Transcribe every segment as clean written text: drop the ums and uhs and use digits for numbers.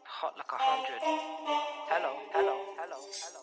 Hot like 100. Hello, hello, hello, hello.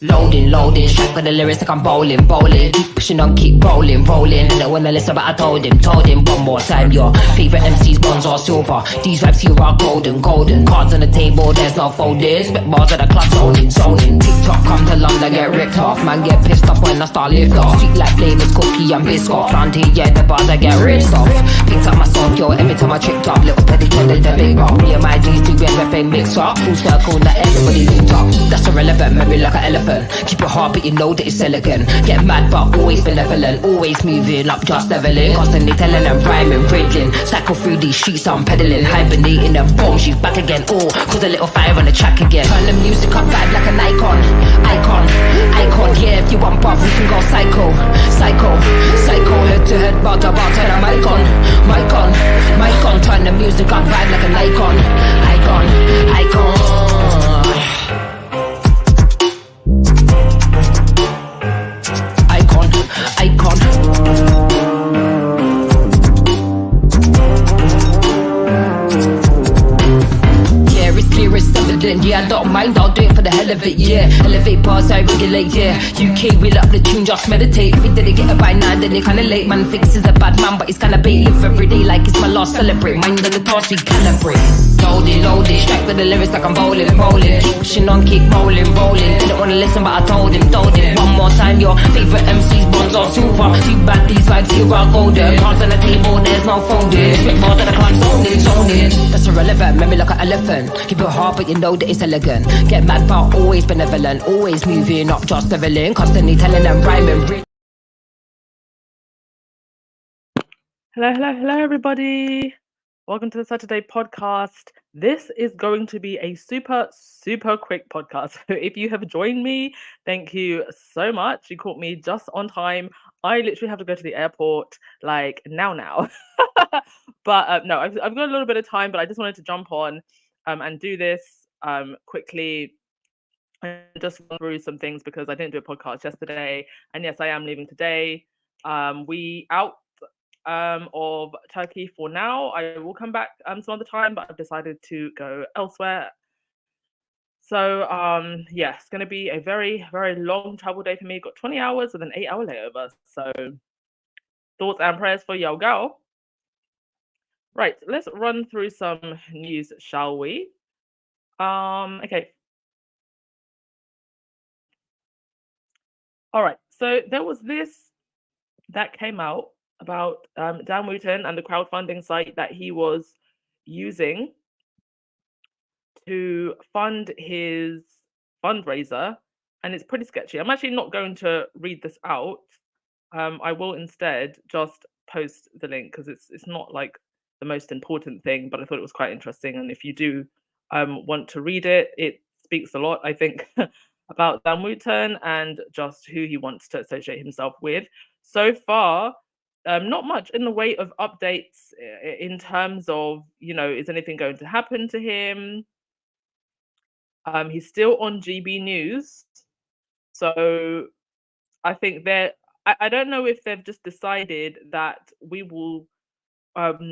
Loading, straight for the lyrics like I'm bowling. Keep pushing on, keep rolling. And when I listen, but I told him one more time. Your favorite MC's bronze or silver. These raps here are golden. Cards on the table, there's no folding. Spit bars at the club, zoning. TikTok come to London, get ripped off. Man get pissed off when I start lift off. Sweet like flavors, cookie and biscuit. Planty, yeah, the bars I get ripped off. Picked up my song, yo, every time I tripped up. Little petty trended the big rock. Me and my G's do everything mix up. Full circle, that everybody linked up. That's irrelevant, maybe like an elephant. Keep it hard, but you know that it's elegant. Get mad, but always benevolent. Always moving up, just leveling. Constantly telling them rhyming, bridging. Cycle through these streets, I'm pedaling. Hibernating and boom, she's back again. Oh, cause a little fire on the track again. Turn the music up, vibe like an icon. Yeah, if you want buff, we can go psycho. Head to head, bout to bout, turn the mic on. Turn the music up, vibe like an icon. Yeah, I don't mind, I'll do it for the hell of it, yeah. Elevate bars, I regulate, yeah. UK, wheel up the tune, just meditate. If he didn't get it by now, then they kinda late. Man thinks he's a bad man, but he's kinda bait. Live every day like it's my last, celebrate. Mind the guitars, we calibrate. Loaded, strike with the lyrics like I'm bowling. Keep pushing on, keep rolling. Didn't wanna listen, but I told him. One more time, your favorite MC's bronze or silver. Too bad these vibes here are golden. Cards on the table, there's no folding. Spit bars at the club, zoning. That's irrelevant, maybe like an elephant. Keep it hard, but you know that it's elegant. Get mad, but always benevolent. Always moving up, just leveling. Constantly telling them rhyming. Hello, everybody. Welcome to the Saturday podcast. This is going to be a super quick podcast. So if you have joined me, thank you so much. You caught me just on time. I literally have to go to the airport like now. But no, I've got a little bit of time, but I just wanted to jump on and do this quickly and just run through some things because I didn't do a podcast yesterday. And yes, I am leaving today. We out of Turkey for now. I will come back some other time, but I've decided to go elsewhere. So yeah, it's going to be a very long travel day for me. Got 20 hours with an 8-hour layover. So thoughts and prayers for your girl. Right, let's run through some news, shall we? Okay. All right, so there was this that came out about Dan Wootton and the crowdfunding site that he was using to fund his fundraiser, and it's pretty sketchy. I'm actually not going to read this out. I will instead just post the link because it's not like the most important thing, but I thought it was quite interesting. And if you do want to read it, it speaks a lot, I think, about Dan Wootton and just who he wants to associate himself with. So far, not much in the way of updates in terms of, is anything going to happen to him? He's still on GB News. So I think I don't know if they've just decided that we will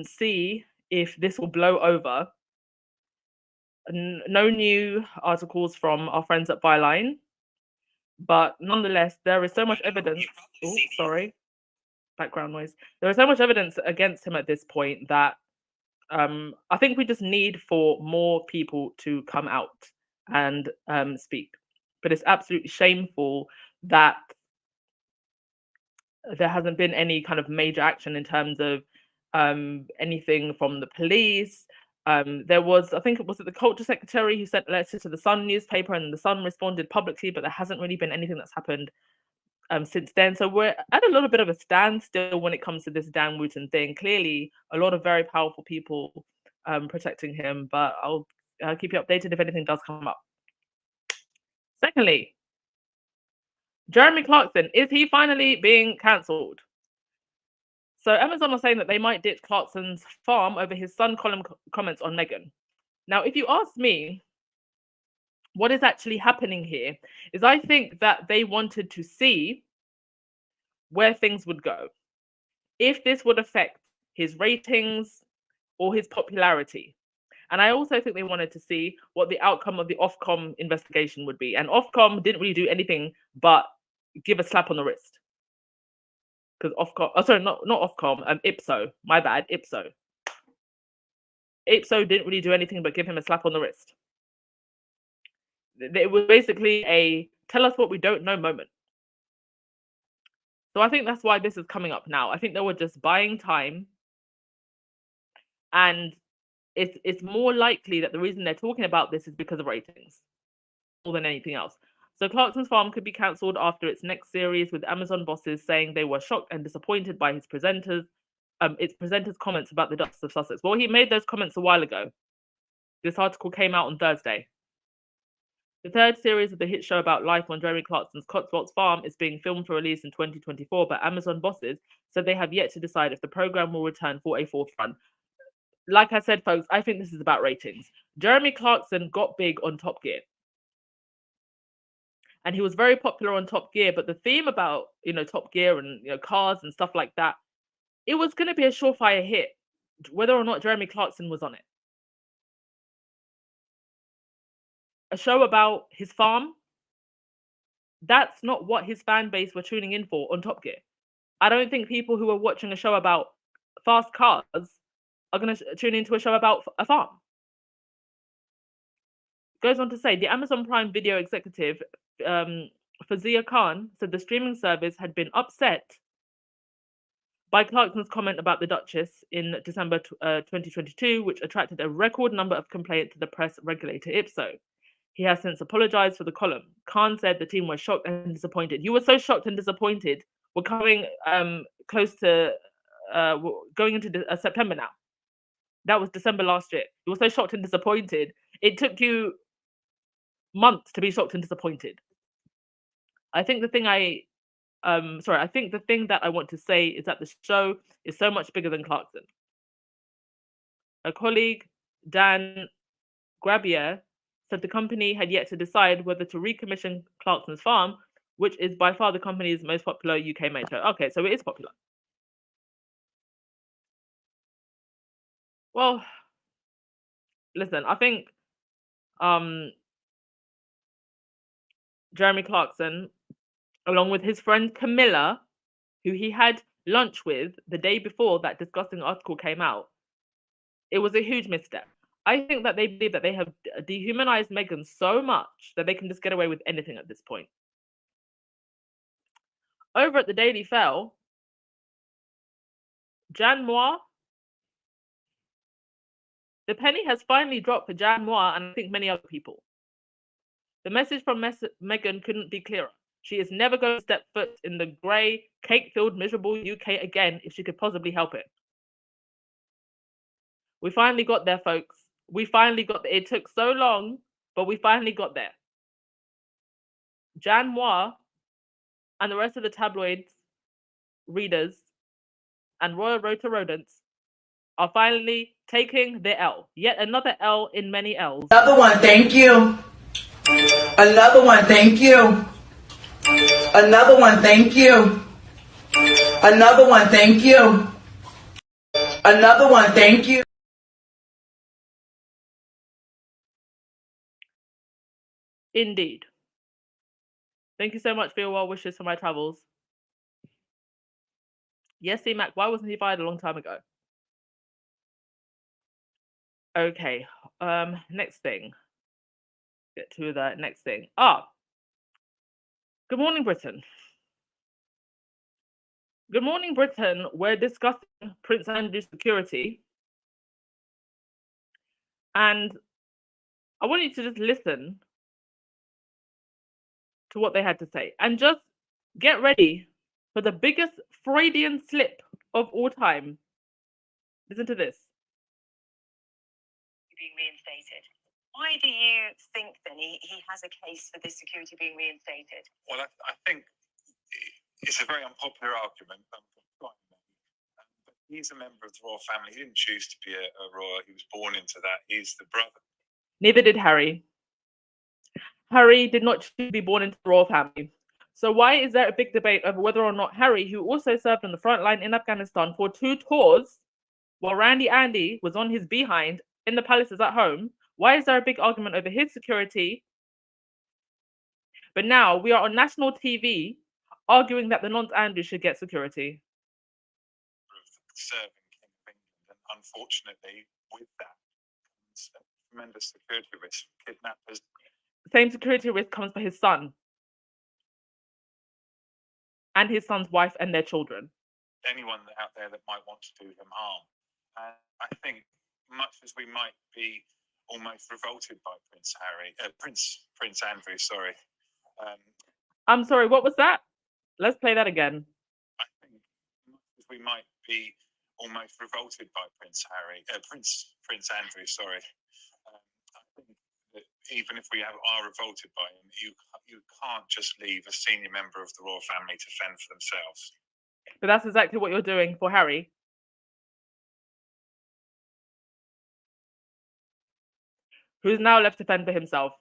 see if this will blow over. No new articles from our friends at Byline, but nonetheless, there is so much evidence. Oh, sorry. Background noise. There is so much evidence against him at this point that I think we just need for more people to come out and speak. But it's absolutely shameful that there hasn't been any kind of major action in terms of anything from the police. There was, I think it was the culture secretary who sent a letter to the Sun newspaper, and the Sun responded publicly, but there hasn't really been anything that's happened since then. So we're at a little bit of a standstill when it comes to this Dan Wootton thing. Clearly, a lot of very powerful people protecting him, but I'll keep you updated if anything does come up. Secondly, Jeremy Clarkson, is he finally being cancelled? So Amazon are saying that they might ditch Clarkson's farm over his Sun column comments on Meghan. Now, if you ask me, what is actually happening here is I think that they wanted to see where things would go. If this would affect his ratings or his popularity. And I also think they wanted to see what the outcome of the Ofcom investigation would be. And Ofcom didn't really do anything but give a slap on the wrist. Because Ofcom, oh, sorry, not Ofcom, IPSO, my bad, IPSO. IPSO didn't really do anything but give him a slap on the wrist. It was basically a tell us what we don't know moment. So I think that's why this is coming up now. I think they were just buying time. And it's more likely that the reason they're talking about this is because of ratings more than anything else. So Clarkson's Farm could be cancelled after its next series, with Amazon bosses saying they were shocked and disappointed by its presenters' comments about the Duchess of Sussex. Well, he made those comments a while ago. This article came out on Thursday. The third series of the hit show about life on Jeremy Clarkson's Cotswolds Farm is being filmed for release in 2024, but Amazon bosses said they have yet to decide if the program will return for a fourth run. Like I said, folks, I think this is about ratings. Jeremy Clarkson got big on Top Gear. And he was very popular on Top Gear, but the theme about, Top Gear and, cars and stuff like that, it was going to be a surefire hit, whether or not Jeremy Clarkson was on it. A show about his farm, that's not what his fan base were tuning in for on Top Gear. I don't think people who are watching a show about fast cars are going to tune into a show about a farm. Goes on to say, the Amazon Prime Video executive, Fazia Khan, said the streaming service had been upset by Clarkson's comment about the Duchess in December 2022, which attracted a record number of complaints to the press regulator IPSO. He has since apologized for the column. Khan said the team were shocked and disappointed. You were so shocked and disappointed. We're coming close to going into September now. That was December last year. You were so shocked and disappointed. It took you months to be shocked and disappointed. I think the thing that I want to say is that the show is so much bigger than Clarkson. A colleague, Dan Grabier, said the company had yet to decide whether to recommission Clarkson's Farm, which is by far the company's most popular UK made show. Okay, so it is popular. Well, listen, I think Jeremy Clarkson, along with his friend Camilla, who he had lunch with the day before that disgusting article came out, it was a huge misstep. I think that they believe that they have dehumanized Meghan so much that they can just get away with anything at this point. Over at the Daily Fell, Jan Moir, the penny has finally dropped for Jan Moir and I think many other people. The message from Meghan couldn't be clearer. She is never going to step foot in the grey, cake-filled, miserable UK again if she could possibly help it. We finally got there, folks. We finally got there. It took so long, but we finally got there. Jan Moir and the rest of the tabloids, readers, and Royal Road to Rodents are finally taking their L. Yet another L in many L's. Another one, thank you. Another one, thank you. Another one, thank you. Another one, thank you. Another one, thank you. Indeed. Thank you so much for your well wishes for my travels. Yes, C-Mac, why wasn't he fired a long time ago? Okay, next thing. Get to the next thing. Good morning, Britain. Good morning, Britain. We're discussing Prince Andrew's security. And I want you to just listen to what they had to say. And just get ready for the biggest Freudian slip of all time. Listen to this. Being reinstated. Why do you think then he has a case for this security being reinstated? Well, I think it's a very unpopular argument. But he's a member of the royal family. He didn't choose to be a royal. He was born into that. He's the brother. Neither did Harry. Harry did not choose to be born into the royal family. So why is there a big debate over whether or not Harry, who also served on the front line in Afghanistan for 2 tours, while Randy Andy was on his behind in the palaces at home? Why is there a big argument over his security? But now we are on national TV arguing that the nonce Andrew should get security. Serving King of England, and unfortunately, with that comes a tremendous security risk. Kidnappers. Same security risk comes for his son and his son's wife and their children. Anyone out there that might want to do him harm. And I think, much as we might be almost revolted by Prince Andrew, sorry. I'm sorry, what was that? Let's play that again. I think, much as we might be almost revolted by Prince Andrew, sorry. I think that even if we are revolted by him, you can't just leave a senior member of the royal family to fend for themselves. But that's exactly what you're doing for Harry. Who's now left to fend for himself.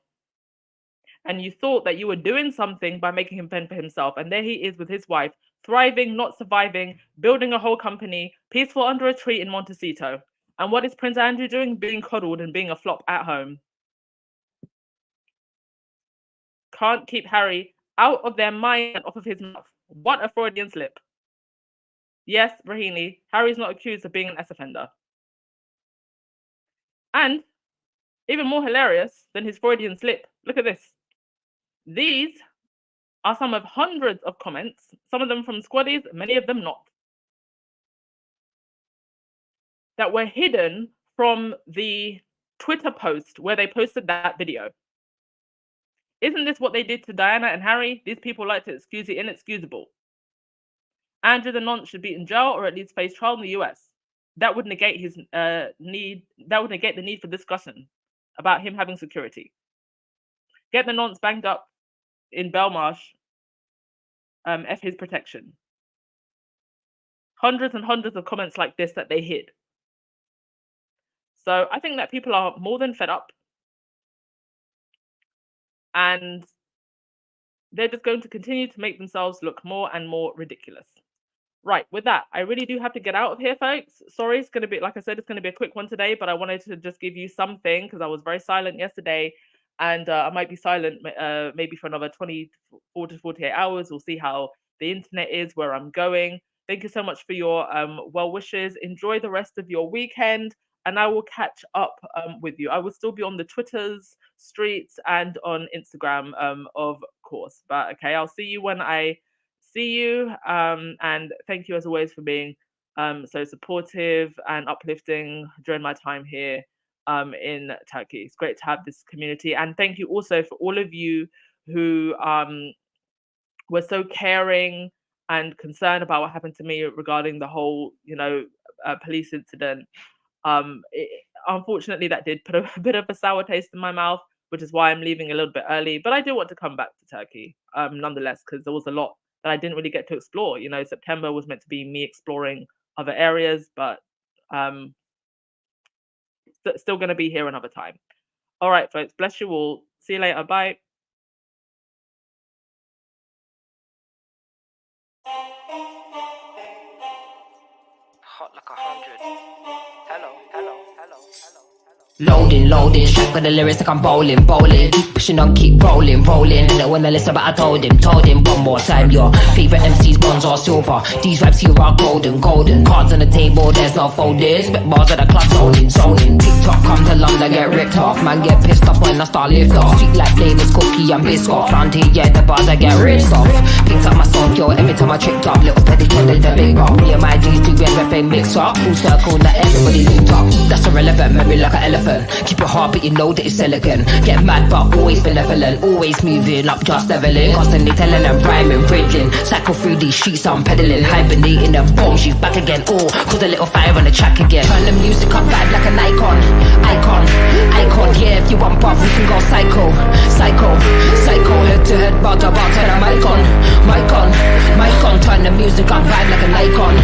And you thought that you were doing something by making him fend for himself. And there he is with his wife, thriving, not surviving, building a whole company, peaceful under a tree in Montecito. And what is Prince Andrew doing? Being coddled and being a flop at home. Can't keep Harry out of their mind and off of his mouth. What a Freudian slip. Yes, Rahini, Harry's not accused of being an S-offender. And even more hilarious than his Freudian slip, look at this. These are some of hundreds of comments, some of them from squaddies, many of them not, that were hidden from the Twitter post where they posted that video. Isn't this what they did to Diana and Harry? These people like to excuse the inexcusable. Andrew the nonce should be in jail or at least face trial in the US. That would negate his need. That would negate the need for discussion about him having security. Get the nonce banged up in Belmarsh. F his protection. Hundreds and hundreds of comments like this that they hid. So I think that people are more than fed up. And they're just going to continue to make themselves look more and more ridiculous. Right, with that, I really do have to get out of here, folks. Sorry, it's going to be, like I said, it's going to be a quick one today, but I wanted to just give you something because I was very silent yesterday, and I might be silent maybe for another 24 to 48 hours. We'll see how the internet is, where I'm going. Thank you so much for your well wishes. Enjoy the rest of your weekend, and I will catch up with you. I will still be on the Twitters, streets, and on Instagram, of course. But okay, I'll see you when I see you, and thank you as always for being so supportive and uplifting during my time here in Turkey. It's great to have this community, and thank you also for all of you who were so caring and concerned about what happened to me regarding the whole, police incident. Unfortunately, that did put a bit of a sour taste in my mouth, which is why I'm leaving a little bit early. But I do want to come back to Turkey, nonetheless, because there was a lot that I didn't really get to explore. September was meant to be me exploring other areas, but still going to be here another time. All right, folks, bless you all. See you later. Bye. Hot like 100. Hello, hello, hello, hello. Loading, straight for the lyrics like I'm bowling. Keep pushing on, keep rolling. And when I listen, but I told him one more time. Your favorite MCs, bronze or silver. These raps here are golden. Cards on the table, there's no folders. Spit bars at the club, zoning. TikTok come to London, get ripped off. Man get pissed off when I start lift off. Sweet like flavors, cookie and biscuit. Round here, yeah, the bars I get ripped off. Picked up my song, yo, every time I tripped up. Little petty tended the big rock. Me and my G's do everything mix up. Full circle, that everybody linked up. That's irrelevant, memory like an elephant. Keep your heart, but you know that it's elegant. Get mad, but always benevolent. Always moving up, just leveling. Constantly telling them rhyming, bridging. Cycle through these streets, I'm pedaling. Hibernating them bombs, she's back again. Oh, cause a little fire on the track again. Turn the music up, vibe like an icon. Yeah, if you want buff, we can go psycho. Head to head, bout to bout, turn the mic on. Turn the music up, vibe like an icon.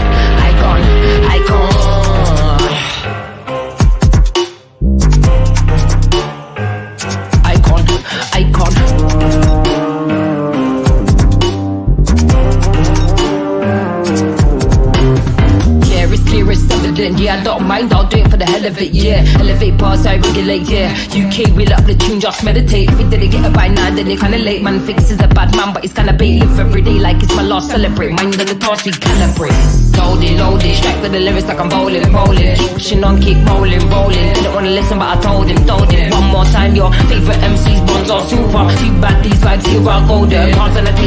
Yeah, I don't mind, I'll do it for the hell of it, yeah. Elevate bars, I regulate, yeah. UK, wheel up the tune, just meditate. If it didn't get it by now, then it kinda late. Man thinks he's a bad man, but he's kinda bait. Live every day like it's my last, celebrate. Mind on the task, we calibrate. Loaded, strike with the lyrics like I'm bowling. Keep pushing on, keep rolling. Didn't wanna listen, but I told him. One more time, your favorite MC's bonds are super. Too bad these vibes here are golden. Cards on the table.